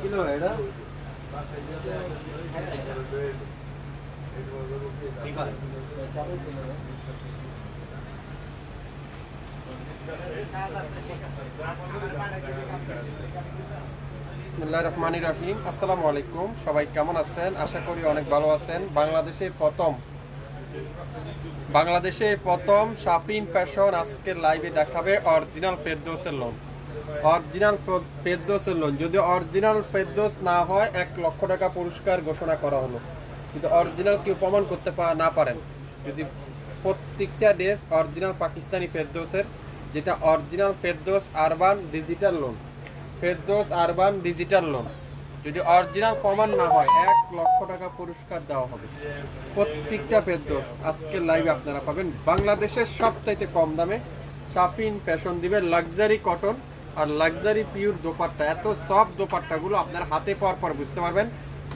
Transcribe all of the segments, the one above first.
Kilo এটা বিসমিল্লাহির রহমানির রহিম। আসসালামু আলাইকুম, সবাই কেমন আছেন? আশা করি অনেক ভালো আছেন। বাংলাদেশের প্রথম শাপিন ফ্যাশন আজকে লাইভে দেখাবে অরিজিনাল ফেরদৌসের লোন। যদি অরিজিনাল ফেরদৌস না হয় 1 লক্ষ টাকা পুরস্কার ঘোষণা করা হলো। কিন্তু অরিজিনাল কেউ প্রমাণ করতে না পারেন, যদি প্রত্যেকটা ড্রেস অরিজিনাল পাকিস্তানি ফেরদৌসের, যেটা original Ferdous urban digital loan, যদি অরিজিনাল প্রমাণ না হয় 1 লক্ষ টাকা পুরস্কার দেওয়া হবে। প্রত্যেকটা ফেরদৌস আজকের লাইভে আপনারা পাবেন বাংলাদেশের সবচাইতে কম দামে। শাপিন ফ্যাশন দিবে লাক্সারি কটন আর লাক্সারি পিওর দোপাট্টা। এত সফট দোপাট্টাগুলো আপনারা হাতে পাওয়ার পর বুঝতে পারবেন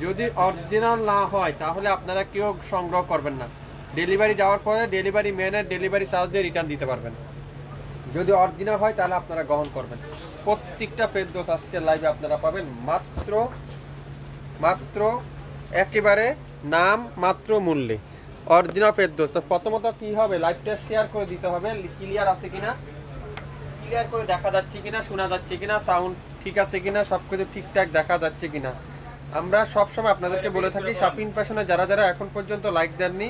যদি অরিজিনাল না হয় তাহলে আপনারা কেউ সংগ্রহ করবেন না। ডেলিভারি যাওয়ার পরে ডেলিভারি ম্যানের ডেলিভারি চার্জ দিয়ে রিটার্ন দিতে পারবেন। যদি অরিজিনাল হয় তাহলে আপনারা গ্রহণ করবেন। প্রত্যেকটা ফেরদৌস আজকের লাইভে আপনারা পাবেন মাত্র একেবারে নাম মাত্র মূল্যে অরিজিনাল ফেরদৌস। তো প্রথমত কি হবে, লাইভটা শেয়ার করে দিতে হবে। ক্লিয়ার আছে কিনা, ক্লিয়ার করে দেখা যাচ্ছে কিনা, শোনা যাচ্ছে কিনা, সাউন্ড ঠিক আছে কিনা, সবকিছু ঠিকঠাক দেখা যাচ্ছে কিনা। আমরা সবসময় আপনাদেরকে বলে থাকি শাপিন ফ্যাশনে যারা যারা এখন পর্যন্ত লাইক দেননি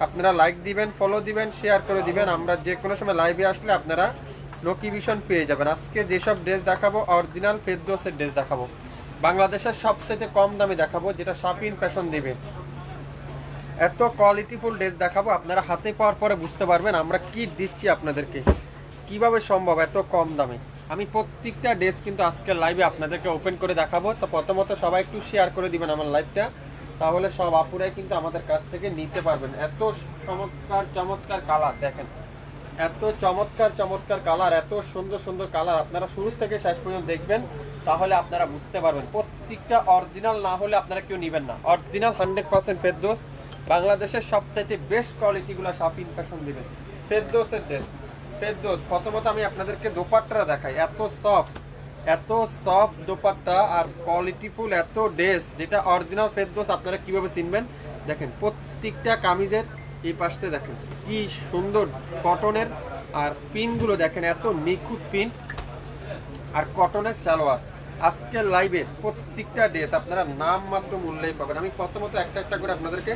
আপনারা লাইক দিবেন, ফলো দিবেন, শেয়ার করে দিবেন। আমরা যে কোনো সময় লাইভে আসলে আপনারা নোটিফিকেশন পেয়ে যাবেন। আজকে যেসব ড্রেস দেখাবো অরিজিনাল ফেরদৌসের ড্রেস দেখাবো, বাংলাদেশের সবথেকে কম দামে দেখাবো, যেটা শাপিন ফ্যাশন দিবে। এত কোয়ালিটিফুল ড্রেস দেখাবো, আপনারা হাতে পাওয়ার পরে বুঝতে পারবেন আমরা কি দিচ্ছি আপনাদেরকে, কিভাবে সম্ভব এত কম দামে। আমি প্রত্যেকটা ড্রেস কিন্তু আজকের লাইভে আপনাদেরকে ওপেন করে দেখাবো। তো প্রথমত সবাই একটু শেয়ার করে দিবেন আমার লাইভটা, তাহলে সব আপুরাই কিন্তু আমাদের কাছ থেকে নিতে পারবেন। এত চমৎকার কালার দেখেন, এত চমৎকার কালার, এত সুন্দর কালার। আপনারা শুরু থেকে শেষ পর্যন্ত দেখবেন, তাহলে আপনারা বুঝতে পারবেন। প্রত্যেকটা অরিজিনাল না হলে আপনারা কেউ নেবেন না। অরিজিনাল 100% ফেরদৌস, বাংলাদেশের সবচাইতে বেস্ট কোয়ালিটিগুলো শাপিন ফ্যাশন দিবেন। ফেরদৌসের ড্রেস, ফেরদৌস। প্রথমত আমি আপনাদেরকে দোপাট্টাটা দেখাই, এত সফট দোপাট্টা আর কোয়ালিটিফুল এত ড্রেস, যেটা অরিজিনাল ফেরদৌস। আপনারা কিভাবে চিনবেন দেখেন, প্রত্যেকটা কামিজের এই পাশে দেখেন কি সুন্দর কটনের, আর পিনগুলো দেখেন এত নিখুঁত পিন, আর কটনের সালোয়ার। আজকের লাইভের প্রত্যেকটা ড্রেস আপনারা নাম মাত্র মূল্যেই পাবেন। আমি প্রথমত একটা করে আপনাদেরকে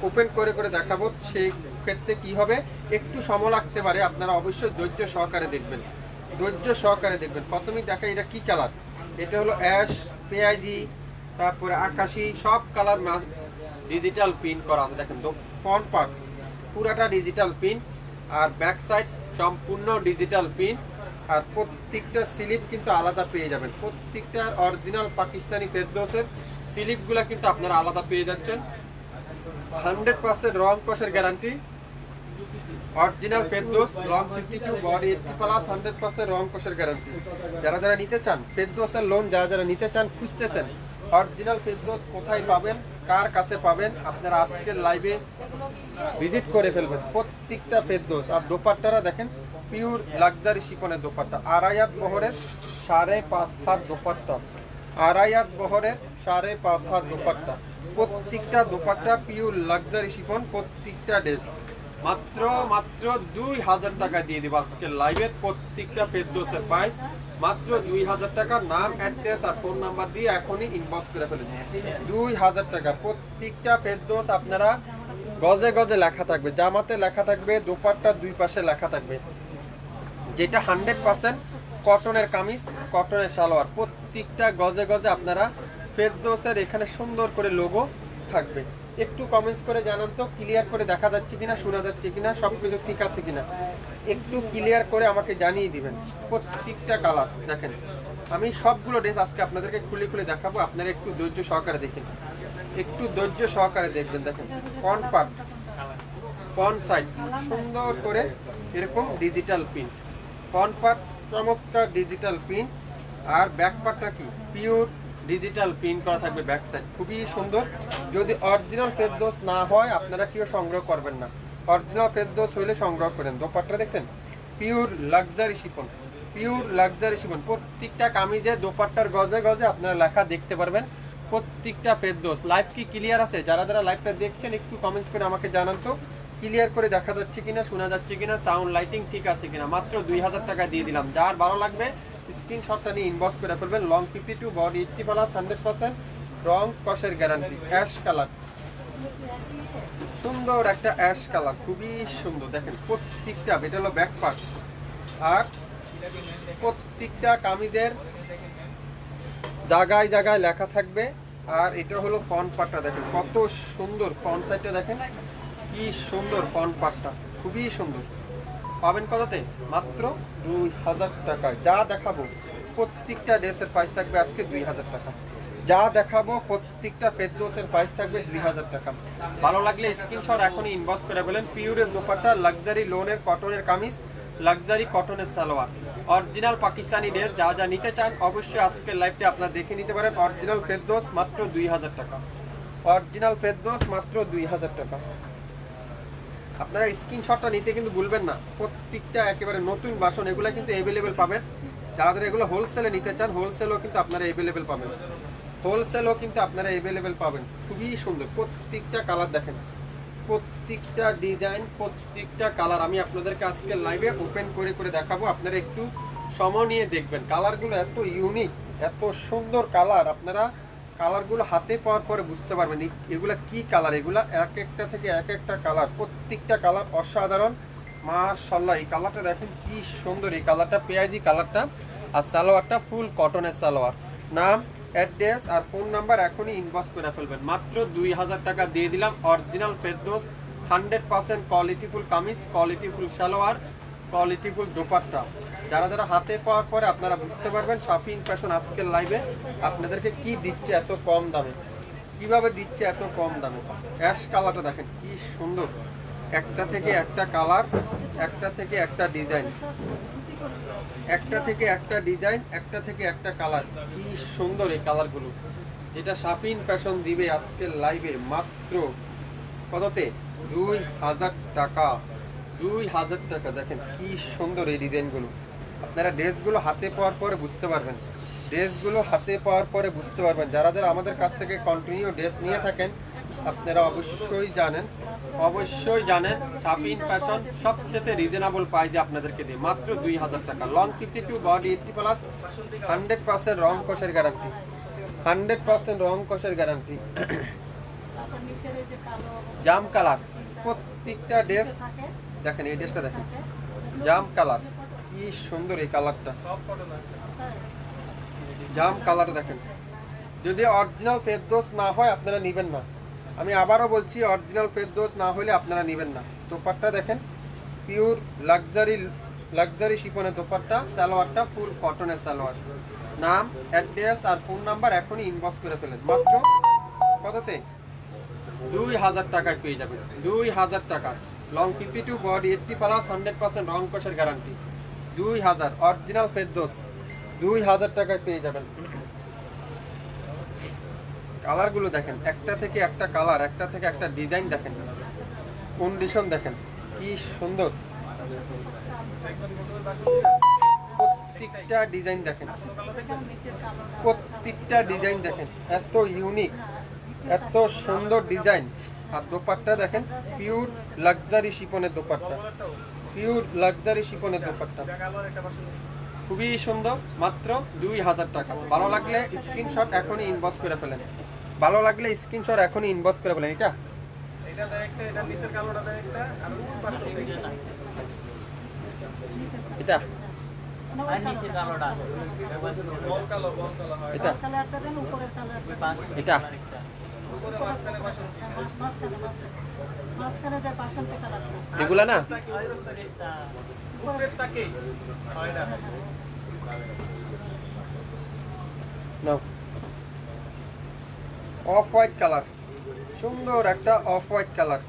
ওপেন করে দেখাবো। সেই ক্ষেত্রে কি হবে, একটু সময় লাগতে পারে, আপনারা অবশ্যই ধৈর্য সহকারে দেখবেন। প্রথমেই দেখা এটা কি কালার, এটা হলো অ্যাশ, পেঁয়াজি, তারপরে আকাশি, সব কালার ডিজিটাল প্রিন্ট করা আছে। দেখেন ফ্রন্ট পার্ট পুরাটা ডিজিটাল প্রিন্ট, আর ব্যাক সাইড সম্পূর্ণ ডিজিটাল প্রিন্ট, আর প্রত্যেকটা স্লিপ কিন্তু আলাদা পেয়ে যাবেন। প্রত্যেকটা অরিজিনাল পাকিস্তানি ফেরদৌসের স্লিপগুলো কিন্তু আপনারা আলাদা পেয়ে যাচ্ছেন। 100% রং কষের guarantee. Original Ferdous long 52 body 80+, 100% রং কষের গ্যারান্টি। যারা নিতে চান ফেরদৌসের লোন, যারা নিতে চান, খুঁজতেছেন অরিজিনাল ফেরদৌস কোথায় পাবেন, কার কাছে পাবেন, আপনারা আজকের লাইভে ভিজিট করে ফেলবেন। প্রত্যেকটা ফেরদৌস। আর দোপাট্টারা দেখেন পিওর লাক্সারি শিফনের দোপাট্টা, আড়াইয়াত বহরের 5.5 হাত দোপাট্টা, প্রত্যেকটা দোপাট্টা পিওর লাক্সারি শিফন। প্রত্যেকটা ড্রেস মাত্র 2000 টাকা দিয়ে দিব আজকের লাইভের। প্রত্যেকটা ফেরদৌসের প্রাইস মাত্র 2000 টাকা। নাম, অ্যাড্রেস আর ফোন নাম্বার দিয়ে এখনই ইনবক্স করে ফেলুন। 2000 টাকা প্রত্যেকটা ফেরদৌস। আপনারা গজে লেখা থাকবে, জামাতে লেখা থাকবে, দোপাট্টার দুই পাশে লেখা থাকবে, যেটা 100% কটনের কামিজ, কটনের সালোয়ার। প্রত্যেকটা গজে আপনারা ফেরদৌসের এখানে সুন্দর করে লোগো থাকবে। একটু কমেন্টস করে জানান তো, ক্লিয়ার করে দেখা যাচ্ছে কিনা, শোনা যাচ্ছে কিনা, সবকিছু ঠিক আছে কিনা, একটু ক্লিয়ার করে আমাকে জানিয়ে দিবেন। প্রত্যেকটা কালার দেখেন, আমি সবগুলো ড্রেস আজকে আপনাদেরকে খুলে দেখাবো। আপনারা একটু ধৈর্য সহকারে দেখেন, দেখেন ফ্রন্ট পার্ট, ফ্রন্ট সাইড সুন্দর করে এরকম ডিজিটাল প্রিন্ট, ফ্রন্ট পার্ট চমৎকার ডিজিটাল প্রিন্ট, আর ব্যাক পার্টটা কি পিওর ডিজিটাল প্রিন্ট করা থাকবে ব্যাক সাইড, খুবই সুন্দর। যদি অরিজিনাল ফেরদৌস না হয় আপনারা কেউ সংগ্রহ করবেন না, অরিজিনাল ফেরদৌস হইলে সংগ্রহ করেন। দোপাট্টা দেখছেন pure luxury chiffon, pure luxury chiffon. প্রত্যেকটা কামিজের দোপাট্টার গজে গজে আপনারা লেখা দেখতে পারবেন, প্রত্যেকটা ফেরদৌস। লাইভ কি ক্লিয়ার আছে? যারা যারা লাইভটা দেখছেন একটু কমেন্টস করে আমাকে জানান তো, ক্লিয়ার করে দেখা যাচ্ছে কিনা, শোনা যাচ্ছে কিনা, সাউন্ড লাইটিং ঠিক আছে কিনা। মাত্র 2000 টাকা দিয়ে দিলাম। যার ভালো লাগবে স্ক্রিনশটটা নিয়ে ইনবক্স করে ফেলবেন। লং 52, বডি 80+, 100% রং কষের গ্যারান্টি। অ্যাশ কালার, সুন্দর একটা অ্যাশ কালার, খুবই সুন্দর। দেখেন প্রত্যেকটা, এটা হলো ব্যাক পার্ট, আর প্রত্যেকটা কামিজের জায়গায় জায়গায় লেখা থাকবে। আর এটা হলো ফ্রন্ট পার্টটা, দেখেন কত সুন্দর ফ্রন্ট সাইডটা, দেখেন কি সুন্দর ফ্রন্ট পার্টটা, খুবই সুন্দর। পাবেন কততে? মাত্র 2000 টাকায়। যা দেখাবো প্রত্যেকটা ড্রেসের প্রাইস থাকবে আজকে 2000 টাকা। যা দেখাবো প্রত্যেকটা ফেরদৌসের প্রাইস থাকবে 2000 টাকা। ভালো লাগলে স্ক্রিনশট এখনই ইনবক্স করে বলেন। পিওরের দোপাট্টা, লাক্সারি লোনের কটনের কামিজ, লাক্সারি কটনের সালোয়ার, অরিজিনাল পাকিস্তানি ড্রেস। যা যা নিতে চান অবশ্যই আজকের লাইভটা আপনারা দেখে নিতে পারেন। অরিজিনাল ফেরদৌস মাত্র 2000 টাকা। অরিজিনাল ফেরদৌস মাত্র 2000 টাকা। আপনারা স্ক্রিনশটটা নিতে কিন্তু ভুলবেন না। প্রত্যেকটা একেবারে নতুন বাসন, এগুলো কিন্তু অ্যাভেলেবেল পাবেন। যারা এগুলো হোলসেলে নিতে চান হোলসেলও কিন্তু আপনারা অ্যাভেলেবেল পাবেন, হোলসেলও কিন্তু আপনারা অ্যাভেলেবেল পাবেন। খুবই সুন্দর প্রত্যেকটা কালার, দেখেন প্রত্যেকটা ডিজাইন, প্রত্যেকটা কালার আমি আপনাদেরকে আজকে লাইভে ওপেন করে করে দেখাবো। আপনারা একটু সময় নিয়ে দেখবেন। কালারগুলো এত ইউনিক, এত সুন্দর কালার, আপনারা কালারগুলো হাতে পাওয়ার পরে বুঝতে পারবেন এগুলা কি কালার। এগুলা এক একটা থেকে এক একটা কালার, প্রত্যেকটা কালার অসাধারণ। মাশাআল্লাহ, এই কালারটা দেখেন কি সুন্দর। এই কালারটা পেঁয়াজি কালারটা, আর সালোয়ারটা ফুল কটনের সালোয়ার। নাম, অ্যাড্রেস আর ফোন নাম্বার এখনই ইনবক্স করে ফেলবেন। মাত্র 2000 টাকা দিয়ে দিলাম। অরিজিনাল ফেরদৌস, 100% কোয়ালিটিফুল কামিজ, কোয়ালিটিফুল সালোয়ার, কোয়ালিটিফুল দোপাট্টা। যারা যারা হাতে পাওয়ার পরে আপনারা বুঝতে পারবেন শপিং ফ্যাশন আজকের লাইভে আপনাদেরকে কি দিচ্ছে এত কম দামে, কিভাবে দিচ্ছে এত কম দামে। অ্যাশ কালারটা দেখেন কি সুন্দর, একটা থেকে একটা কালার, একটা থেকে একটা ডিজাইন, একটা থেকে একটা ডিজাইন, একটা থেকে একটা কালার। কি সুন্দর এই কালারগুলো, যেটা শপিং ফ্যাশন দিবে আজকের লাইভে মাত্র কততে? 2000 টাকা। 2000 টাকা। দেখেন কি সুন্দর এই ডিজাইনগুলো। আপনারা ড্রেসগুলো হাতে পাওয়ার পরে বুঝতে পারবেন, ড্রেসগুলো হাতে পাওয়ার পরে বুঝতে পারবেন। যারা যারা আমাদের কাছ থেকে কন্টিনিউ ড্রেস নিয়ে থাকেন আপনারা অবশ্যই জানেন, অবশ্যই জানেন শপিং ফ্যাশন সবচেয়ে রিজনেবল প্রাইসে আপনাদেরকে দিই মাত্র 2000 টাকা। লং 52, বডি 80+, 100% রং কষের গ্যারান্টি, 100% রং কষের গ্যারান্টি। জাম কালার, প্রত্যেকটা ড্রেস দেখেন, এই ড্রেসটা দেখেন জাম কালার, কি সুন্দর এই কালারটা, জাম কালার দেখেন। যদি অরিজিনাল ফেরদৌস না হয় আপনারা নেবেন না। আমি আবারও বলছি, অরিজিনাল ফেরদৌস না হলে আপনারা নেবেন না। দোপাট্টা দেখেন পিওর লাক্সারি শিফনের দোপাট্টা, সালোয়ারটা ফুল কটনের সালোয়ার। নাম, অ্যাড্রেস আর ফোন নাম্বার এখনই ইনবক্স করে ফেলেন। মাত্র কততে? 2000 টাকায় পেয়ে যাবেন। 2000 টাকা। লং 52, বডি 80+, 100% রং কষের গ্যারান্টি। 2000 অরিজিনাল ফেরদৌস 2000 টাকায় পেয়ে যাবেন। কালারগুলো দেখেন, একটা থেকে একটা কালার, একটা থেকে একটা ডিজাইন দেখেন, কন্ডিশন দেখেন কি সুন্দর। প্রত্যেকটা ডিজাইন দেখেন, প্রত্যেকটা ডিজাইন দেখেন এত ইউনিক, এত সুন্দর ডিজাইন। আর দোপাট্টা দেখেন পিওর লাক্সারি শিফনের দোপাট্টা, পিওর লাক্সারি শিফনের দোপাট্টা, খুবই সুন্দর। মাত্র 2000 টাকা। ভালো লাগলে স্ক্রিনশট এখনই ইনবক্স করে ফেলেন, ভালো লাগলে স্ক্রিনশট এখনই ইনবক্স করে ফেলেন। এটা এটা এটা এটা এগুলা না, অফ হোয়াইট কালার, সুন্দর একটা অফ হোয়াইট কালার।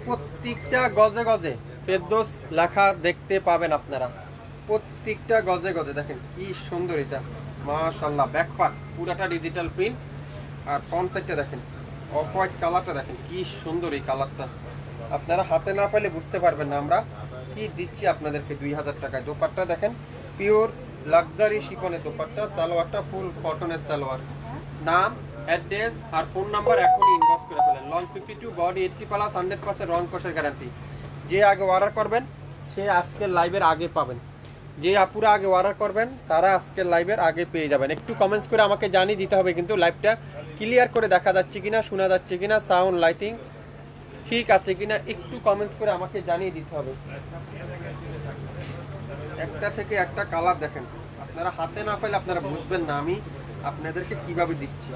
প্রত্যেকটা গজে গজে ফেরদৌস লেখা দেখতে পাবেন আপনারা, প্রত্যেকটা গজে গজে। দেখেন কি সুন্দর এটা, মাশাআল্লাহ। ব্যাক পার্ট পুরাটা ডিজিটাল প্রিন্ট, আর ফ্রন্ট সাইডটা দেখেন অফ হোয়াইট কালারটা দেখেন কি সুন্দর এই কালারটা। আপনারা হাতে না পাইলে বুঝতে পারবেন না আমরা কি দিচ্ছি আপনাদেরকে 2000 টাকায়। দোপাট্টা দেখেন পিওর লাক্সারি শিফনের দোপাট্টা, সালোয়ারটা ফুল কটনের সালোয়ার। নাম, অ্যাড্রেস আর ফোন নাম্বার এখনই ইনবক্স করে ফেলেন। লং 52, বডি 80+, 100% রং কষের গ্যারান্টি। যে আগে অর্ডার করবেন সে আজকের লাইভের আগে পাবেন। যে আপুরা আগে অর্ডার করবেন তারা আজকের লাইভের আগে পেয়ে যাবেন। একটু কমেন্টস করে আমাকে জানিয়ে দিতে হবে কিন্তু লাইভটা ক্লিয়ার করে দেখা যাচ্ছে কিনা, শোনা যাচ্ছে কিনা, সাউন্ড লাইটিং ঠিক আছে কিনা একটু কমেন্টস করে আমাকে জানিয়ে দিতে হবে। একটা থেকে একটা কালার দেখেন, আপনারা হাতে না পাইলে আপনারা বুঝবেন না আমি আপনাদেরকে কিভাবে দিচ্ছি।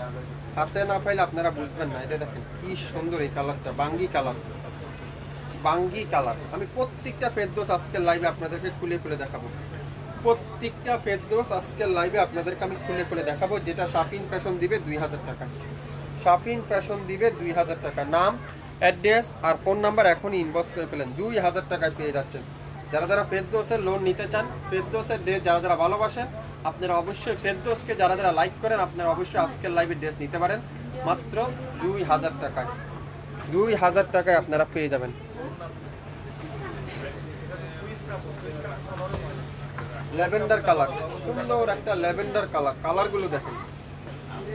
হাতে না পাইলে আপনারা বুঝবেন না। এটা দেখেন কি সুন্দর এই কালারটা, বাঙ্গি কালার, বাঙ্গি কালার। আমি প্রত্যেকটা ফেরদৌস আজকের লাইভে আপনাদেরকে খুলে খুলে দেখাবো। প্রত্যেকটা ফেরদৌস আজকের লাইভে আপনাদেরকে আমি খুলে খুলে দেখাবো, যেটা শাপিন ফ্যাশন দিবে 2000 টাকা। শাপিন ফ্যাশন দিবে 2000 টাকা। নাম, অ্যাড্রেস আর ফোন নাম্বার এখনই ইনবক্স করে ফেলেন, 2000 টাকায় পেয়ে যাচ্ছেন। যারা যারা ফেরদৌসের লোন নিতে চান, ফেরদৌসের ড্রেস যারা যারা ভালোবাসেন, আপনারা অবশ্যই ফেরদৌসকে যারা যারা লাইক করেন আপনারা অবশ্যই আজকের লাইভে ড্রেস নিতে পারেন মাত্র 2000 টাকায়। 2000 টাকায় আপনারা পেয়ে যাবেন। ল্যাভেন্ডার কালার, সুন্দর একটা ল্যাভেন্ডার কালার। কালারগুলো দেখেন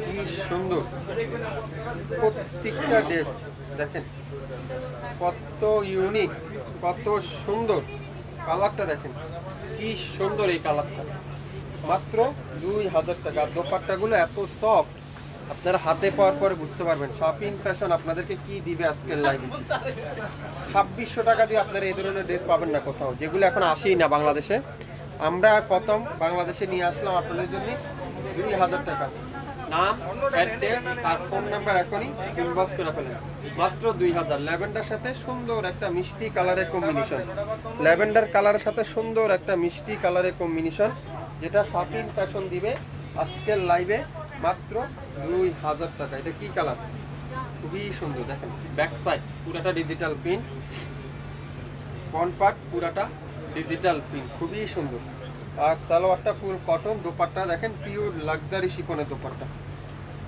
কি সুন্দর, প্রত্যেকটা ড্রেস দেখেন কত ইউনিক, কত সুন্দর। কালারটা দেখেন কি সুন্দর এই কালারটা, মাত্র 2000 টাকা। দোপাট্টাগুলো এত সফট, আপনারা হাতে পাওয়ার পরে বুঝতে পারবেন শপিং ফ্যাশন আপনাদেরকে কি দিবে আজকের লাইভে। 2600 টাকা দিয়ে আপনারা এই ধরনের ড্রেস পাবেন না কোথাও, যেগুলো এখন আসেই না বাংলাদেশে। আমরা প্রথম বাংলাদেশে নিয়ে আসলাম আপনাদের জন্য 2000 টাকা। নাম, অ্যাড্রেস আর ফোন নাম্বার এখনই ইনবক্স করে ফেলেন, মাত্র 2000। ল্যাভেন্ডার সাথে সুন্দর একটা মিষ্টি কালারের কম্বিনেশন, ল্যাভেন্ডার কালারের সাথে সুন্দর একটা মিষ্টি কালারের কম্বিনেশন, যেটা শপিং ফ্যাশন দিবে আজকের লাইভে মাত্র 2000 টাকা। এটা কি কালার, খুবই সুন্দর। দেখেন ব্যাক সাইড পুরাটা ডিজিটাল প্রিন্ট, ফ্রন্ট পার্ট পুরাটা ডিজিটাল প্রিন্ট, খুবই সুন্দর। আর সালোয়ারটা ফুল কটন, দোপাট্টা দেখেন পিওর লাক্সারি শিফনের দোপাট্টা,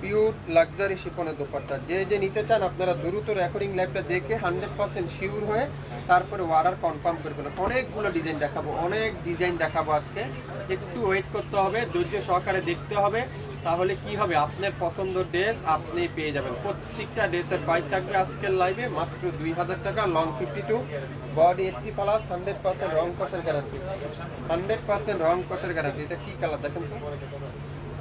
পিওর লাক্সারি শিফনের দোপাট্টা। যে যে নিতে চান আপনারা দ্রুত রেকর্ডিং লাইভটা দেখে 100% শিওর হয়ে তারপরে অর্ডার কনফার্ম করে ফেলেন। অনেকগুলো ডিজাইন দেখাবো, অনেক ডিজাইন দেখাবো আজকে, একটু ওয়েট করতে হবে, ধৈর্য সহকারে দেখতে হবে, তাহলে কি হবে আপনার পছন্দের ড্রেস আপনি পেয়ে যাবেন। প্রত্যেকটা ড্রেসের প্রাইস থাকবে আজকের লাইভে মাত্র 2000 টাকা। লং 52, বডি 80+, 100% রং কষের গ্যারান্টি, 100% রং কষের গ্যারান্টি। এটা কি কালার দেখেন তো,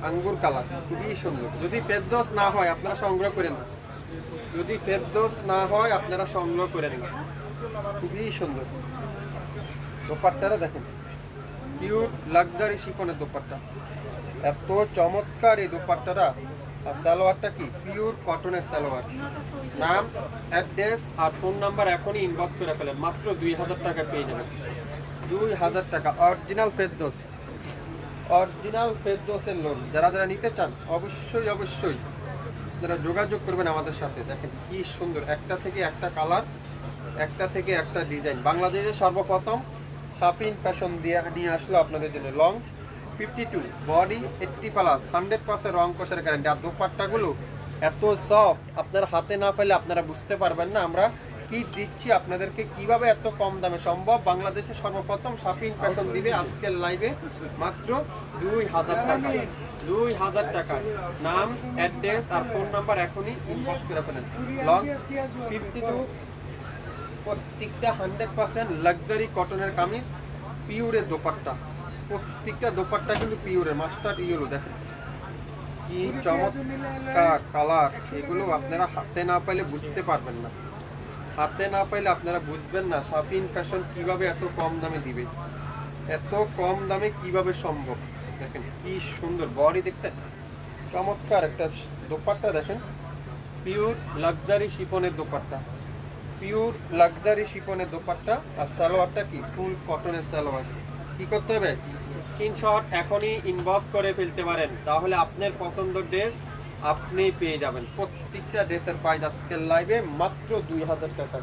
আঙ্গুর কালার, খুবই সুন্দর। যদি ফেরদৌস না হয় আপনারা সংগ্রহ করেন, যদি ফেরদৌস না হয় আপনারা সংগ্রহ করেন, খুবই সুন্দর। দোপাট্টাটা দেখেন পিওর লাক্সারি শিফনের দোপাট্টা, এত চমৎকার এই দোপাট্টাটা। আর সালোয়ারটা কি পিওর কটনের সালোয়ার। নাম, অ্যাড্রেস আর ফোন নাম্বার এখনই ইনবক্স করে ফেলেন, মাত্র 2000 টাকা পেয়ে যাবেন। 2000 টাকা অরিজিনাল ফেরদৌস, অরিজিনাল ফেরদৌসের লোন যারা যারা নিতে চান অবশ্যই অবশ্যই যারা যোগাযোগ করবেন আমাদের সাথে। দেখেন কি সুন্দর, একটা থেকে একটা কালার, একটা থেকে একটা ডিজাইন। বাংলাদেশে সর্বপ্রথম শাপিন ফ্যাশন দিয়ে নিয়ে আসলো আপনাদের জন্য। লং 52, বডি 80+, 100% রং কষের গ্যারান্টি। আর দোপাট্টাগুলো এত সফট, আপনার হাতে না পেলে আপনারা বুঝতে পারবেন না আমরা কি দিচ্ছি আপনাদেরকে, কিভাবে এত কম দামে সম্ভব। বাংলাদেশে সর্বপ্রথম শাপিন ফ্যাশন দিবে আজকের লাইভে মাত্র 2000 টাকা, 2000 টাকা। নাম, অ্যাড্রেস আর ফোন নাম্বার এখনই ইনবক্স করে ফেলেন। লং 52, প্রত্যেকটা 100% লাক্সারি কটনের কামিজ, পিওরের দোপাট্টা, প্রত্যেকটা দোপাট্টা কিন্তু পিওরের। মাস্টার্ড ইয়েলো দেখেন কি চমৎকার কালার। এগুলো আপনারা হাতে না পাইলে বুঝতে পারবেন না, হাতে না পাইলে আপনারা বুঝবেন না শাপিন ফ্যাশন কিভাবে এত কম দামে দিবে, এত কম দামে কিভাবে সম্ভব। দেখেন কি সুন্দর বডি, দেখছেন চমৎকার একটা দোপাট্টা। দেখেন পিওর লাক্সারি শিফনের দোপাট্টা, পিওর লাক্সারি শিফনের দোপাট্টা। আর সালোয়ারটা কি ফুল কটনের সালোয়ার। কি করতে হবে, স্ক্রিনশট এখনই ইনবক্স করে ফেলতে পারেন, তাহলে আপনার পছন্দের ড্রেস আপনি পেয়ে যাবেন। প্রত্যেকটা ড্রেসের প্রাইস আজকের লাইভে মাত্র 2000 টাকা,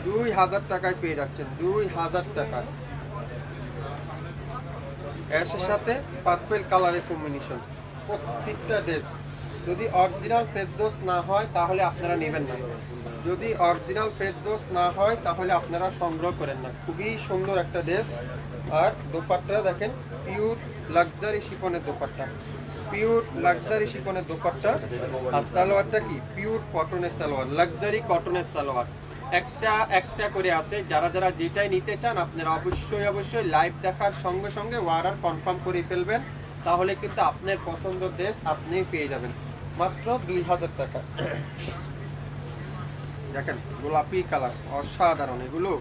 2000 টাকায় পেয়ে যাচ্ছেন, 2000 টাকায়। অ্যাশের সাথে পার্পল কালারের কম্বিনেশন, প্রত্যেকটা ড্রেস। যদি অরিজিনাল ফেরদৌস না হয় তাহলে আপনারা নেবেন না, যদি অরিজিনাল ফেরদৌস না হয় তাহলে আপনারা সংগ্রহ করেন না। খুবই সুন্দর একটা ড্রেস আর দোপাট্টা দেখেন পিওর লাক্সারি শিফনের দোপাট্টা, পিওর লাক্সারি শিফনের দোপাট্টা। আর সালোয়ারটা কি পিওর কটনের সালোয়ার, লাক্সারি কটনের সালোয়ার। একটা একটা করে আছে, যারা যারা যেটাই নিতে চান আপনারা অবশ্যই লাইভ দেখার সঙ্গে সঙ্গে অর্ডার কনফার্ম করে ফেলবেন, তাহলে কিন্তু আপনার পছন্দের ড্রেস আপনি পেয়ে যাবেন মাত্র 2000 টাকা। দেখেন গোলাপি কালার, অসাধারণ এগুলো।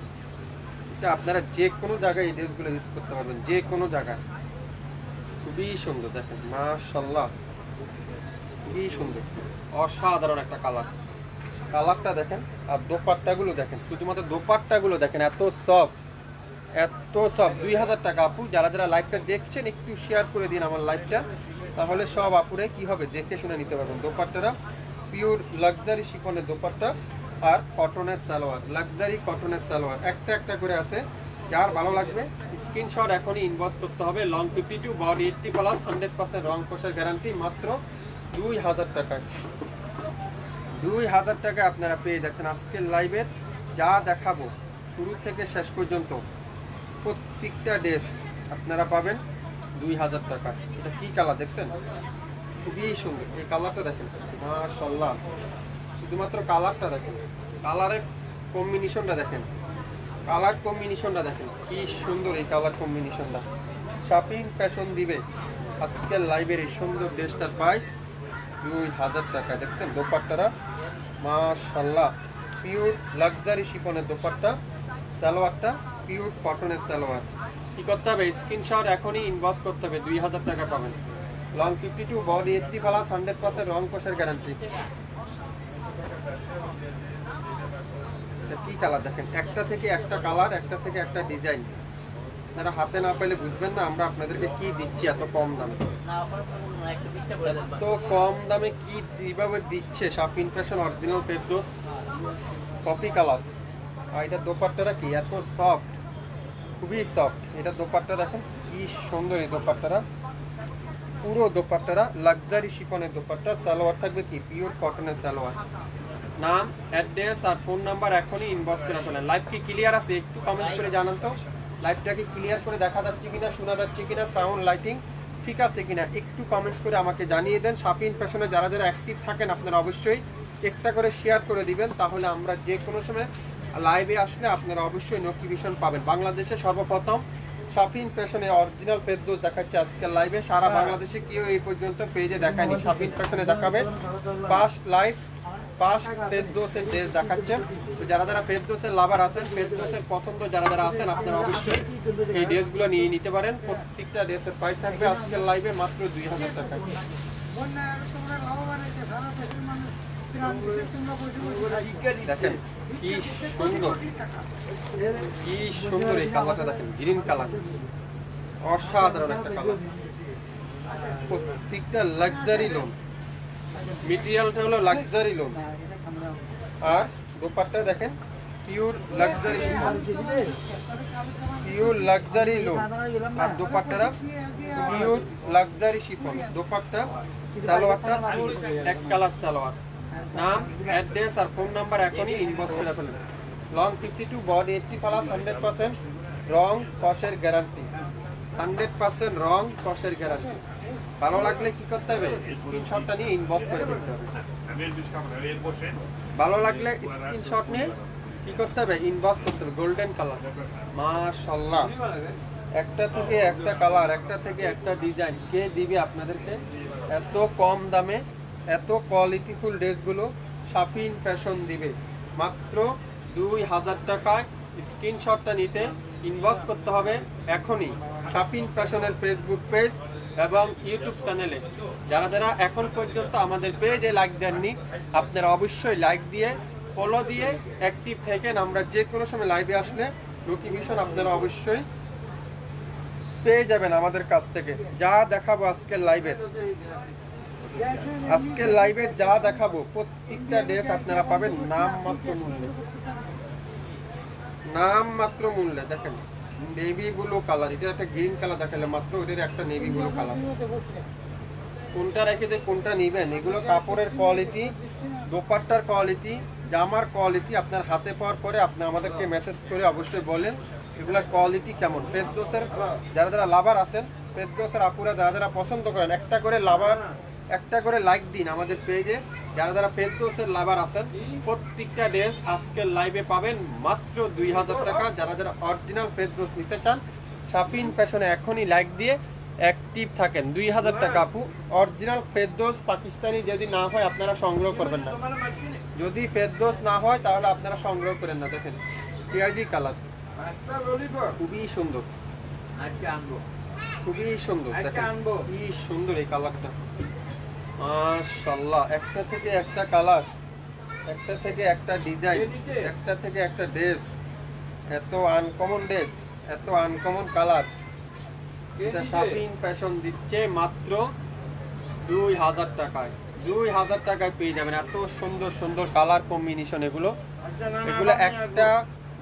এটা আপনারা যে কোনো জায়গায় এই ড্রেসগুলো ইউজ করতে পারবেন, যে কোনো জায়গায়। খুবই সুন্দর দেখেন, মাশাআল্লাহ খুবই সুন্দর, অসাধারণ একটা কালার। কালারটা দেখেন আর দোপাট্টাগুলো দেখেন, শুধুমাত্র দোপাট্টাগুলো দেখেন এত সফট, এত সফট। 2000 টাকা। আপু যারা যারা লাইভটা দেখছেন একটু শেয়ার করে দিন আমার লাইভটা, তাহলে সব আপুরে কি হবে দেখে শুনে নিতে পারবেন। দোপাট্টাটা পিওর লাক্সারি শিফনের দোপাট্টা আর কটনের সালোয়ার, লাক্সারি কটনের সালোয়ার। একটা একটা করে আছে, যার ভালো লাগবে স্ক্রিনশট এখনই ইনবক্স করতে হবে। লং 52 বডি 80 প্লাস 100% রং কোষের গ্যারান্টি, মাত্র 2000 টাকায়। 2000 টাকা আপনারা পেয়ে যাচ্ছেন আজকের লাইভের যা দেখাবো শুরু থেকে শেষ পর্যন্ত প্রত্যেকটা ড্রেস আপনারা পাবেন 2000 টাকা। এটা কি কালার দেখছেন, খুবই সুন্দর। এই কালারটা দেখেন, মাশাআল্লাহ। শুধুমাত্র কালারটা দেখেন, কালারের কম্বিনেশনটা দেখেন, কালার কম্বিনেশনটা দেখেন কি সুন্দর। এই কালার কম্বিনেশনটা শপিং ফ্যাশন দিবে আজকের লাইভের এই সুন্দর ড্রেসটার প্রাইস 2000 টাকা। দেখছেন দোপাট্টারা, মাশাআল্লাহ পিওর লাক্সারি শিফনের দোপাট্টা, সালোয়ারটা পিওর কটনের সালোয়ার। কি করতে হবে, স্ক্রিনশট এখনই ইনবক্স করতে হবে, 2000 টাকা পাবেন। লং 52 বডি 80 প্লাস 100% রং কোষের গ্যারান্টি। এটা কি কালার দেখেন, একটা থেকে একটা কালার, একটা থেকে একটা ডিজাইন। আপনারা হাতে না পেলে বুঝবেন না আমরা আপনাদেরকে কি দিচ্ছি এত কম দামে। এত কম দামে কি কিভাবে দিচ্ছে শপিং ফ্যাশন অরিজিনাল পেডোস কফি কালার। আর এটা দোপাট্টাটা কি এত সফট, খুবই সফট। এটা দোপাট্টা দেখেন কি সুন্দর। এই দোপাট্টাটা পুরো দোপাট্টাটা লাক্সারি শিফনের দোপাট্টা। সালোয়ার থাকবে কি পিওর কটনের সালোয়ার। নাম, অ্যাড্রেস আর ফোন নাম্বার এখনই ইনবক্স করে ফেলেন। লাইভ কি ক্লিয়ার আছে একটু কমেন্টস করে জানান তো। লাইভটা কি ক্লিয়ার করে দেখা যাচ্ছে কিনা, শোনা যাচ্ছে কিনা, সাউন্ড লাইটিং ঠিক আছে কিনা একটু কমেন্টস করে আমাকে জানিয়ে দেন। শপিং ফ্যাশনে যারা যারা অ্যাক্টিভ থাকেন আপনারা অবশ্যই একটা করে শেয়ার করে দিবেন, তাহলে আমরা যে কোনো সময় লাইভে আসলে আপনারা অবশ্যই নোটিফিকেশন পাবেন। বাংলাদেশে সর্বপ্রথম শপিং ফ্যাশনে অরিজিনাল পেডোস দেখাচ্ছে আজকের লাইভে। সারা বাংলাদেশে কেউ এই পর্যন্ত পেজে দেখায়নি, শপিং ফ্যাশনে দেখাবে ফার্স্ট লাইভ, ফার্স্ট পেডোসের ড্রেস দেখাচ্ছে। তো যারা যারা পেডোসের লাভার আছেন, পেডোসের পছন্দ যারা যারা আছেন আপনারা অবশ্যই এই ড্রেসগুলো নিয়ে নিতে পারেন। প্রত্যেকটা ড্রেসের প্রাইস থাকবে আজকের লাইভে মাত্র 2000 টাকা। দেখেন কি সুন্দর, কি সুন্দর এই কালারটা দেখেন, গ্রিন কালার, অসাধারণ একটা কালার। প্রত্যেকটা লাক্সারি লোন, মেটেরিয়ালটা হলো লাক্সারি লোন। আর দোপাট্টা দেখেন pure luxury chiffon, pure luxury lawn. আর দোপাট্টাটা পিওর লাক্সারি শিফন দোপাট্টা। সালোয়ারটা এক কালার সালোয়ার। নাম, অ্যাড্রেস আর ফোন নাম্বার এখনই ইনবক্স করে ফেলুন। লং 52 বডি 80 প্লাস 100% রং কষের গ্যারান্টি, 100% রং কষের গ্যারান্টি। ভালো লাগলে কি করতে হবে, স্ক্রিনশটটা নিয়ে ইনবক্স করে ফেলতে হবে। ভালো লাগলে স্ক্রিনশট নিয়ে কি করতে হবে, ইনবক্স করতে হবে। গোল্ডেন কালার, মাশাআল্লাহ। একটা থেকে একটা কালার, একটা থেকে একটা ডিজাইন কে দিবে আপনাদেরকে এত কম দামে। এত কোয়ালিটিফুল ড্রেসগুলো শপিং ফ্যাশন দিবে মাত্র 2000 টাকায়। স্ক্রিনশটটা নিতে ইনবক্স করতে হবে এখনই শপিং ফ্যাশনের ফেসবুক পেজ এবং ইউটিউব চ্যানেলে। যারা যারা এখন পর্যন্ত আমাদের পেজে লাইক দেননি আপনারা অবশ্যই লাইক দিয়ে ফলো দিয়ে অ্যাক্টিভ থাকেন। আমরা যে কোনো সময় লাইভে আসলে নোটিফিকেশন আপনারা অবশ্যই পেয়ে যাবেন আমাদের কাছ থেকে। যা দেখাবো আজকের লাইভে, আজকের লাইভে যা দেখাবো প্রত্যেকটা ড্রেস আপনারা পাবেন নাম মাত্র মূল্যে, নাম মাত্র মূল্যে। দেখেন নেভি ব্লু কালার, এটা একটা গ্রিন কালার দেখালে মাত্র, ওটার একটা নেভি ব্লু কালার। কোনটা রেখে যে কোনটা নেবেন, এগুলো কাপড়ের কোয়ালিটি, দোপাট্টার কোয়ালিটি, জামার কোয়ালিটি আপনার হাতে পাওয়ার পরে আপনি আমাদেরকে মেসেজ করে অবশ্যই বলেন, এগুলার কোয়ালিটি কেমন। ফেরদৌসের যারা যারা লাভার আছেন, ফেরদৌসের আপুরা যারা যারা পছন্দ করেন, একটা করে লাভার, একটা করে লাইক দিন আমাদের পেজে। যারা যারা ফেরদৌসের লাভার আছেন, প্রত্যেকটা ড্রেস আজকের লাইভে পাবেন মাত্র 2000 টাকা। যারা যারা অরিজিনাল ফেরদৌস নিতে চান, শাফিন ফ্যাশনে এখনই লাইক দিয়ে অ্যাক্টিভ থাকেন। 2000 টাকা আপু। অরিজিনাল ফেরদৌস পাকিস্তানি যদি না হয় আপনারা সংগ্রহ করবেন না, যদি ফেরদৌস না হয় তাহলে আপনারা সংগ্রহ করেন না। দেখেন পিয়াজি কালার, খুবই সুন্দর, খুবই সুন্দর। দেখেন কি সুন্দর এই কালারটা, মাশাআল্লাহ। একটা থেকে একটা কালার, একটা থেকে একটা ডিজাইন, একটা থেকে একটা ড্রেস, এত আনকমন ড্রেস, এত আনকমন কালার। এটা শাফিন ফ্যাশন দিচ্ছে মাত্র 2000 টাকায়। 2000 টাকায় পেয়ে যাবেন এত সুন্দর সুন্দর কালার কম্বিনেশন। এগুলো একটা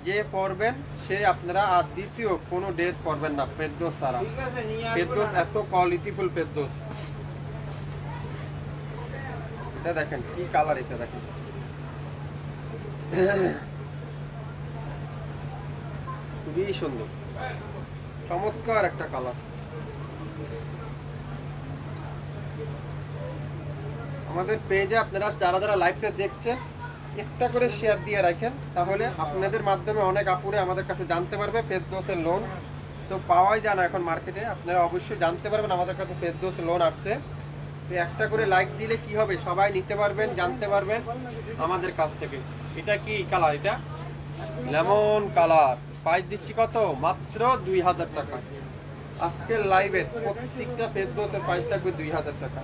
যে পরবেন সে আপনারা আর দ্বিতীয় কোনো ড্রেস পরবেন না ফেরদৌস ছাড়া। ফেরদৌস এত কোয়ালিটিফুল ফেরদৌস। এটা দেখেন কি কালার, এটা দেখেন খুবই সুন্দর, চমৎকার একটা কালার। আমাদের পেজে আপনারা যারা যারা লাইভটা দেখছেন একটা করে শেয়ার দিয়ে রাখেন, তাহলে আপনাদের মাধ্যমে অনেক আপুরে আমাদের কাছে জানতে পারবে ফেরদৌসের লোন তো পাওয়াই যায় না এখন মার্কেটে। আপনারা অবশ্যই জানতে পারবেন আমাদের কাছে ফেরদৌস লোন আসছে। তো একটা করে লাইক দিলে কি হবে, সবাই নিতে পারবেন, জানতে পারবেন আমাদের কাছ থেকে। এটা কি কালার, এটা লেমন কালার। প্রাইস দিচ্ছি কত, মাত্র 2000 টাকা। আজকের লাইভের প্রত্যেকটা ফেরদৌসের প্রাইস থাকবে 2000 টাকা।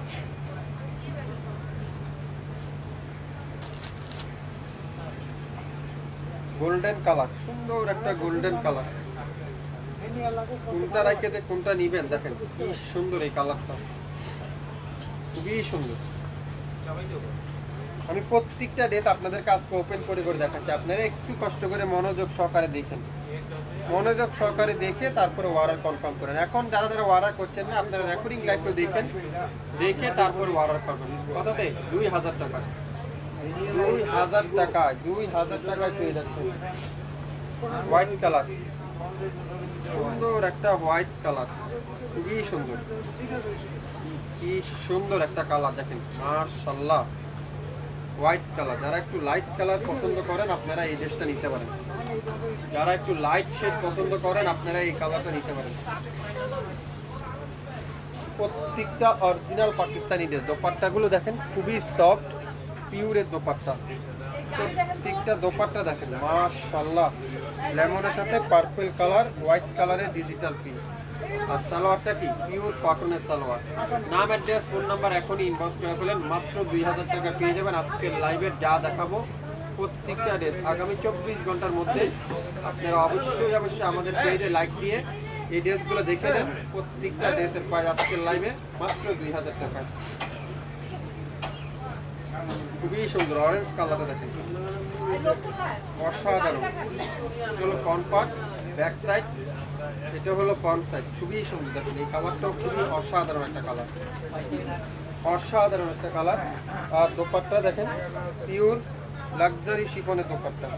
গোল্ডেন কালার, সুন্দর একটা গোল্ডেন কালার। কোনটা রাখে কোনটা নিবেন, দেখেন কি সুন্দর এই কালারটা, খুবই সুন্দর। আমি প্রত্যেকটা ড্রেস আপনাদের কাছে ওপেন করে করে দেখাচ্ছি, আপনারা একটু কষ্ট করে মনোযোগ সহকারে দেখেন, মনোযোগ সহকারে দেখে তারপরে অর্ডার কনফার্ম করেন। এখন যারা যারা অর্ডার করছেন না, আপনারা রেকর্ডিং লাইভটা দেখেন, দেখে তারপর অর্ডার করবেন। কততে, 2000 টাকা। 2000 টাকায়, 2000 টাকায় পেয়ে যাচ্ছে হোয়াইট কালার, সুন্দর একটা হোয়াইট কালার, খুবই সুন্দর, কি সুন্দর একটা কালার। দেখেন মাশাআল্লাহ, হোয়াইট কালার। যারা একটু লাইট কালার পছন্দ করেন আপনারা এই ড্রেসটা নিতে পারেন, যারা একটু লাইট শেড পছন্দ করেন আপনারা এই কালারটা নিতে পারেন। প্রত্যেকটা অরিজিনাল পাকিস্তানি ড্রেস। দোপাট্টাগুলো দেখেন খুবই সফট পিওরের দোপাট্টা, প্রত্যেকটা দোপাট্টা দেখেন মাশাআল্লাহ। লেমনের সাথে পার্পল কালার, হোয়াইট কালারের ডিজিটাল প্রিন্ট। আর সালোয়ারটা কি পিওর কটনের সালোয়ার। নাম, অ্যাড্রেস, ফোন নাম্বার এখনই ইনবক্স করে ফেলেন, মাত্র 2000 টাকা পেয়ে যাবেন। আজকের লাইভের যা দেখাবো প্রত্যেকটা ড্রেস আগামী 24 ঘন্টার মধ্যে আপনারা অবশ্যই অবশ্যই আমাদের পেজে লাইক দিয়ে এই ড্রেসগুলো দেখে নেন। প্রত্যেকটা ড্রেসের প্রাইস আজকের লাইভে মাত্র 2000 টাকা। খুবই সুন্দর অরেঞ্জ কালারটা দেখেন, অসাধারণ। এটা হলো ফ্রন্ট পার্ট, ব্যাক সাইড, এটা হলো ফ্রন্ট সাইড, খুবই সুন্দর। দেখেন এই কালারটাও খুবই অসাধারণ একটা কালার, অসাধারণ একটা কালার। আর দোপাট্টা দেখেন পিওর লাক্সারি শিফনের দোপাট্টা,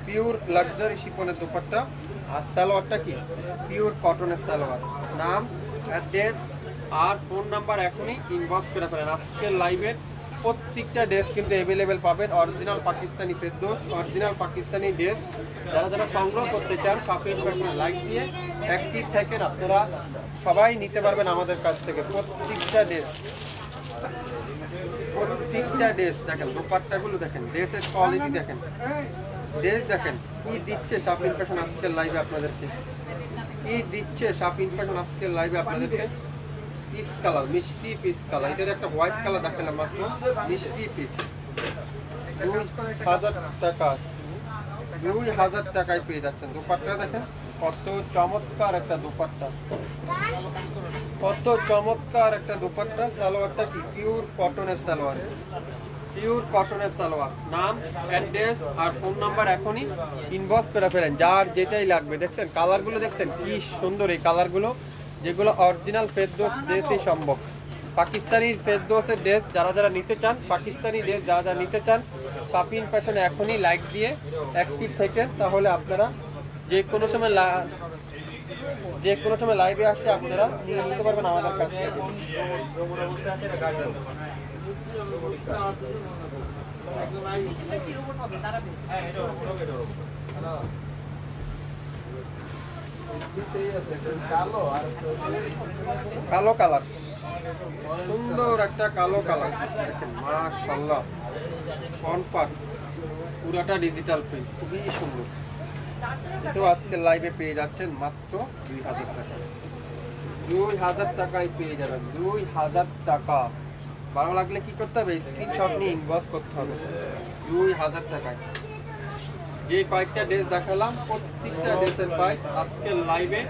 পিওর লাক্সারি শিফনের দোপাট্টা। আর সালোয়ারটা কি পিওর কটনের সালোয়ার। নাম, অ্যাড্রেস আর ফোন নাম্বার এখনই ইনবক্স করে ফেলেন। আজকের লাইভের প্রত্যেকটা ড্রেস কিন্তু অ্যাভেলেবেল পাবেন, original Pakistani Ferdous, original Pakistani dress. যারা যারা সংগ্রহ করতে চান শাফিন ফ্যাশনে লাইক দিয়ে অ্যাক্টিভ থাকেন, আপনারা সবাই নিতে পারবেন আমাদের কাছ থেকে প্রত্যেকটা ড্রেস, প্রত্যেকটা ড্রেস। দেখেন দোপাট্টাগুলো দেখেন, ড্রেসের কোয়ালিটি দেখেন, ড্রেস দেখেন কি দিচ্ছে শাফিন ফ্যাশন আজকের লাইভে আপনাদেরকে, কি দিচ্ছে শাফিন ফ্যাশন আজকের লাইভে আপনাদেরকে। পিস কালার, মিষ্টি পিস কালার। এটার একটা হোয়াইট কালার দেখালাম মাত্র, মিষ্টি পিস। 2000 টাকা, 2000 টাকায় পেয়ে যাচ্ছেন। দোপাট্টা দেখেন কত চমৎকার একটা দোপাট্টা, কত চমৎকার একটা দোপাট্টা। সালোয়ারটা কি পিওর কটনের সালোয়ার, পিওর কটনের সালোয়ার। নাম, অ্যাড্রেস আর ফোন নাম্বার এখনই ইনবক্স করে ফেলেন, যার যেটাই লাগবে। দেখছেন কালারগুলো, দেখছেন কি সুন্দর এই কালারগুলো, যেগুলো অরিজিনাল ফেরদৌস ড্রেসই সম্ভব। পাকিস্তানি ফেরদৌসের ড্রেস যারা যারা নিতে চান, পাকিস্তানি ড্রেস যারা যারা নিতে চান, শাফিন ফ্যাশনে এখনই লাইক দিয়ে অ্যাক্টিভ থেকে, তাহলে আপনারা যে কোনো সময় লাইভে আসে আপনারা নিয়ে নিতে পারবেন আমাদের কাছ থেকে। কালো কালার, সুন্দর একটা কালো কালার দেখেন, মাশাআল্লাহ কনপাট পুরাটা ডিজিটাল প্রিন্ট, খুবই সুন্দর। তো আজকে লাইভে পেয়ে যাচ্ছেন মাত্র 2000 টাকা। 2000 টাকায় পেয়ে যাবেন, 2000 টাকা। ভালো লাগলে কি করতে হবে? স্ক্রিনশট নিয়ে ইনবক্স করতে হবে। 2000 টাকায় যে কয়েকটা ড্রেস দেখালাম, প্রত্যেকটা ড্রেসের প্রাইস আজকের লাইভে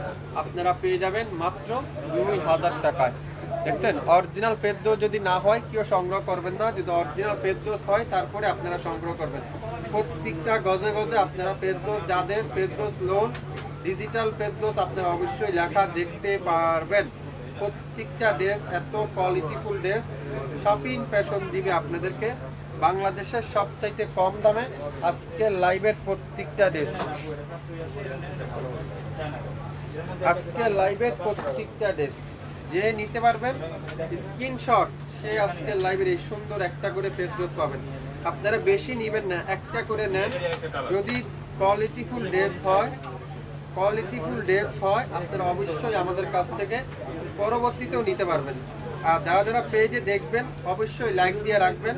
আপনারা পেয়ে যাবেন মাত্র 2000 টাকায়। দেখছেন, অরিজিনাল ফেরদৌস যদি না হয় কেউ সংগ্রহ করবেন না, যদি অরিজিনাল ফেরদৌস হয় তারপরে আপনারা সংগ্রহ করবেন। প্রত্যেকটা গজে গজে আপনারা ফেরদৌস, যাদের ফেরদৌস লোন ডিজিটাল ফেরদৌস, আপনারা অবশ্যই লেখা দেখতে পারবেন। প্রত্যেকটা ড্রেস এত কোয়ালিটিফুল ড্রেস, শপিং ফ্যাশন দিবে আপনাদেরকে বাংলাদেশের সবচাইতে কম দামে আজকে লাইভের প্রত্যেকটা ড্রেস। আজকে লাইভের প্রত্যেকটা ড্রেস যে নিতে পারবেন স্ক্রিনশট, সে আজকে লাইভের এই সুন্দর একটা করে ফেরদৌস পাবেন। আপনারা বেশি নেবেন না, একটা করে নেন। যদি কোয়ালিটিফুল ড্রেস হয় আপনারা অবশ্যই আমাদের কাছ থেকে পরবর্তীতেও নিতে পারবেন। আর যারা যারা পেজে দেখবেন অবশ্যই লাইক দিয়ে রাখবেন।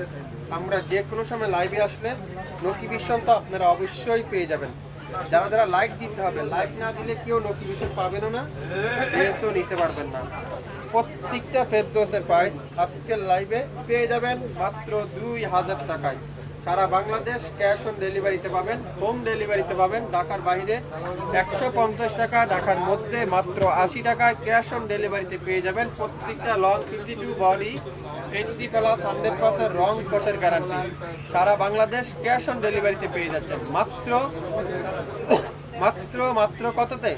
আমরা যে কোনো সময় লাইভে আসলে নোটিফিকেশন তো আপনারা অবশ্যই পেয়ে যাবেন। যারা যারা লাইক দিতে হবে, লাইক না দিলে কেউ নোটিফিকেশন পাবেন না, ড্রেসও নিতে পারবেন না। প্রত্যেকটা ফেরদৌসের প্রাইস আজকের লাইভে পেয়ে যাবেন মাত্র 2000 টাকায়। সারা বাংলাদেশ ক্যাশ অন ডেলিভারিতে পাবেন, হোম ডেলিভারিতে পাবেন। ঢাকার বাইরে 150 টাকা, ঢাকার মধ্যে মাত্র 80 টাকায় ক্যাশ অন ডেলিভারিতে পেয়ে যাবেন। প্রত্যেকটা লং 52 বডি 20 প্লাস 100% রং কষের গ্যারান্টি। সারা বাংলাদেশ ক্যাশ অন ডেলিভারিতে পেয়ে যাচ্ছেন মাত্র মাত্র মাত্র কততে?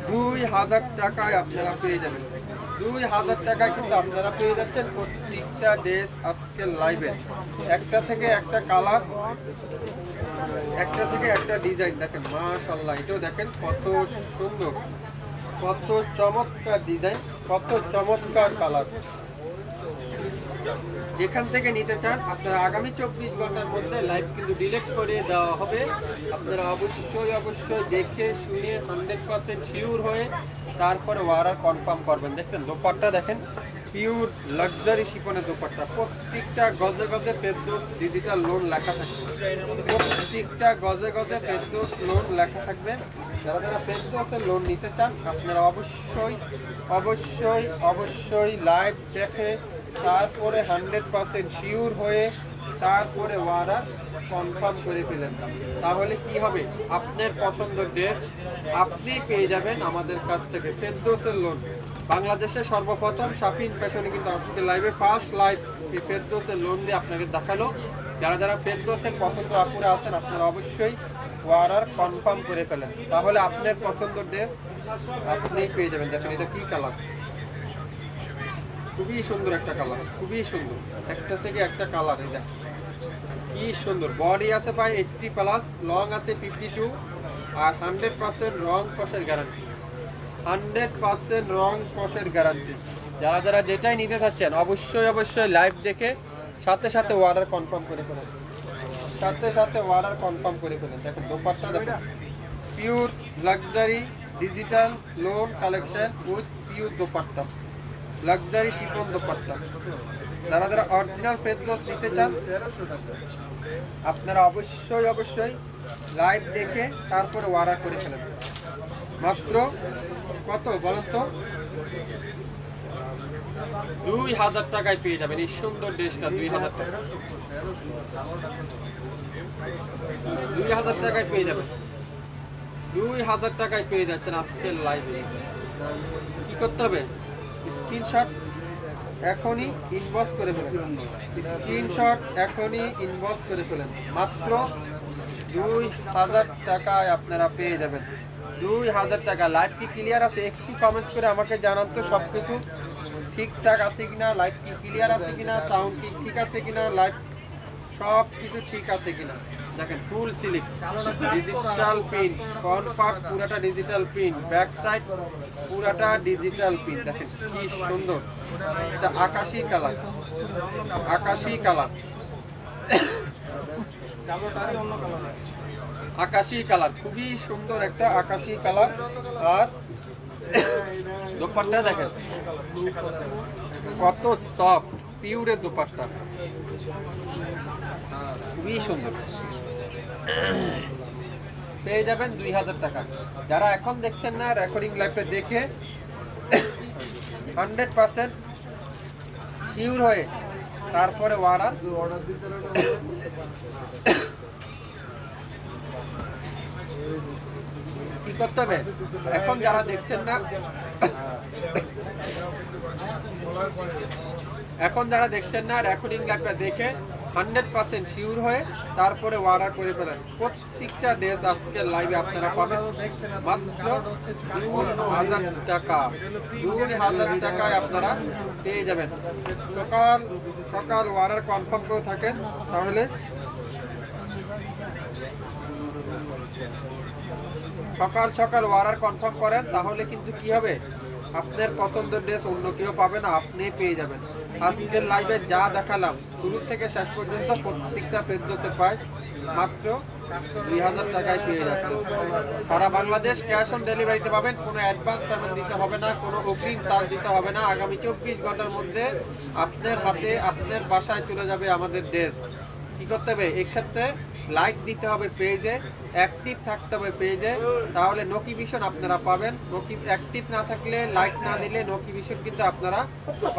2000 টাকায় আপনারা পেয়ে যাবেন। 2000 টাকায় কিন্তু আপনারা পেয়ে যাচ্ছেন প্রত্যেকটা ড্রেস আজকের লাইভে। একটা থেকে একটা কালার, একটা থেকে একটা ডিজাইন দেখেন, মাশাআল্লাহ। এটাও দেখেন কত সুন্দর, কত চমৎকার ডিজাইন, কত চমৎকার কালার। যেখান থেকে নিতে চান আপনারা আগামী 24 ঘন্টার মধ্যে লাইভ কিন্তু ডিলেট করে দেওয়া হবে। আপনারা অবশ্যই দেখে শুনে 100% শিওর হয়ে তারপরে অর্ডার কনফার্ম করবেন। দেখছেন দোপাট্টা দেখেন, পিওর লাক্সারি শিফনের দোপাট্টা। প্রত্যেকটা গজে গজে ফেরদৌস ডিজিটাল লোন লেখা থাকবে, প্রত্যেকটা গজে গজে ফেরদৌস লোন লেখা থাকবে। যারা যারা ফেরদৌসের লোন নিতে চান আপনারা অবশ্যই লাইভ দেখে তারপরে 100% শিওর হয়ে তারপরে অর্ডার কনফার্ম করে ফেলেন। তাহলে কি হবে? আপনার পছন্দের ড্রেস আপনি পেয়ে যাবেন আমাদের কাছ থেকে। ফেরদৌসের লোন বাংলাদেশের সর্বপ্রথম শপিং ফ্যাশনে কিন্তু আজকে লাইভে ফার্স্ট লাইভ এই ফেরদৌসের লোন দিয়ে আপনাকে দেখালো। যারা যারা ফেরদৌসের পছন্দ আপুরে আছেন আপনারা অবশ্যই অর্ডার কনফার্ম করে ফেলেন, তাহলে আপনার পছন্দের ড্রেস আপনি পেয়ে যাবেন। দেখেন এটা কি কালার, খুবই সুন্দর একটা কালার, খুবই সুন্দর। একটা থেকে একটা কালার, এই দেখেন কি সুন্দর। বডি আছে প্রায় 80 প্লাস, লং আছে 52 আর 100% রং কষের গ্যারান্টি, 100% রং কষের গ্যারান্টি। যারা যারা যেটাই নিতে চাচ্ছেন অবশ্যই লাইভ দেখে সাথে সাথে অর্ডার কনফার্ম করে ফেলেন, দেখেন দোপাট্টা দেখেন, pure luxury digital loan collection with pure dupatta, luxury chiffon dupatta. যারা যারা অরিজিনাল ফেরদৌস নিতে চান আপনারা অবশ্যই লাইভ দেখে তারপরে অর্ডার করে ফেলেন। মাত্র কত বলেন তো? 2000 টাকায় পেয়ে যাবেন এই সুন্দর ড্রেসটা। 2000 টাকা, 2000 টাকায় পেয়ে যাবেন, 2000 টাকায় পেয়ে যাচ্ছেন আজকের লাইভে। কি করতে হবে? স্ক্রিনশট এখনই ইনবক্স করে ফেলেন, মাত্র 2000 টাকায় আপনারা পেয়ে যাবেন। 2000 টাকা। লাইভ কি ক্লিয়ার আছে? একটু কমেন্টস করে আমাকে জানান তো সবকিছু ঠিকঠাক আছে কিনা, লাইভ কি ক্লিয়ার আছে কিনা, সাউন্ড কি ঠিক আছে কিনা, লাইভ সব কিছু ঠিক আছে কিনা। দেখেন ফুল slip, digital pin, front part পুরাটা ডিজিটাল পিন, ব্যাক সাইড পুরাটা ডিজিটাল পিন। দেখেন কি সুন্দর, এটা আকাশী কালার, আকাশী কালার, আকাশী কালার, খুবই সুন্দর একটা আকাশী কালার। আর দোপাট্টা দেখেন কত সফট, পিওরের দোপাট্টা, খুবই সুন্দর। পেয়ে যাবেন 2000 টাকা। যারা এখন দেখছেন না, রেকর্ডিং লাইভে দেখে 100% শিওর হয়ে তারপরে অর্ডার দিতে কি করতে হবে। এখন যারা দেখছেন না, এখন যারা দেখছেন না, রেকর্ডিং লাইভটা দেখে 100% শিওর হয়ে তারপরে অর্ডার করে ফেলেন। প্রত্যেকটা ড্রেস আজকের লাইভে আপনারা পাবেন মাত্র 2000 টাকা। 2000 টাকায় আপনারা পেয়ে যাবেন। সকাল সকাল অর্ডার কনফার্ম করে থাকেন, তাহলে সকাল সকাল অর্ডার কনফার্ম করেন, তাহলে কিন্তু কি হবে, আপনার পছন্দের ড্রেস অন্য কেউ পাবে না, আপনি পেয়ে যাবেন। আজকের লাইভে যা দেখালাম শুরু থেকে শেষ পর্যন্ত প্রত্যেকটা ফেরদৌসের প্রাইস মাত্র 2000 টাকায় পেয়ে যাচ্ছে। সারা বাংলাদেশ ক্যাশ অন ডেলিভারিতে পাবেন, কোনো অ্যাডভান্স পেমেন্ট দিতে হবে না, কোনো অগ্রিম চার্জ দিতে হবে না। আগামী 24 ঘন্টার মধ্যে আপনার হাতে আপনার বাসায় চলে যাবে আমাদের ড্রেস। কি করতে হবে, এক্ষেত্রে লাইক দিতে হবে পেজে, অ্যাক্টিভ থাকতে হবে পেজে, তাহলে নোটিফিকেশন আপনারা পাবেন। অ্যাক্টিভ না থাকলে, লাইক না দিলে নোটিফিকেশন কিন্তু আপনারা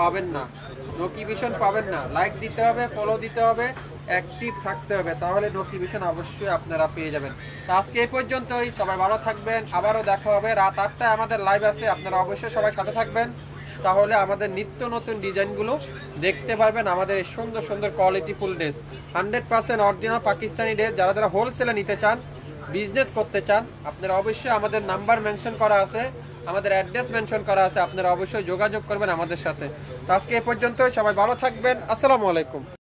পাবেন না, নোটিফিকেশন পাবেন না। লাইক দিতে হবে, ফলো দিতে হবে, অ্যাক্টিভ থাকতে হবে, তাহলে নোটিফিকেশন অবশ্যই আপনারা পেয়ে যাবেন। তো আজকে এই পর্যন্তই, সবাই ভালো থাকবেন। আবারও দেখা হবে রাত 8টায় আমাদের লাইভ আছে, আপনারা অবশ্যই সবাই সাথে থাকবেন, তাহলে আমাদের নিত্য নতুন ডিজাইনগুলো দেখতে পারবেন। আমাদের এই সুন্দর সুন্দর quality full dress, 100% original Pakistani dress. যারা যারা হোলসেলে নিতে চান, বিজনেস করতে চান, আপনারা অবশ্যই আমাদের নাম্বার মেনশন করা আছে, আমাদের অ্যাড্রেস মেনশন করা আছে, আপনারা অবশ্যই যোগাযোগ করবেন আমাদের সাথে। তো আজকে এ পর্যন্তই, সবাই ভালো থাকবেন। আসসালামু আলাইকুম।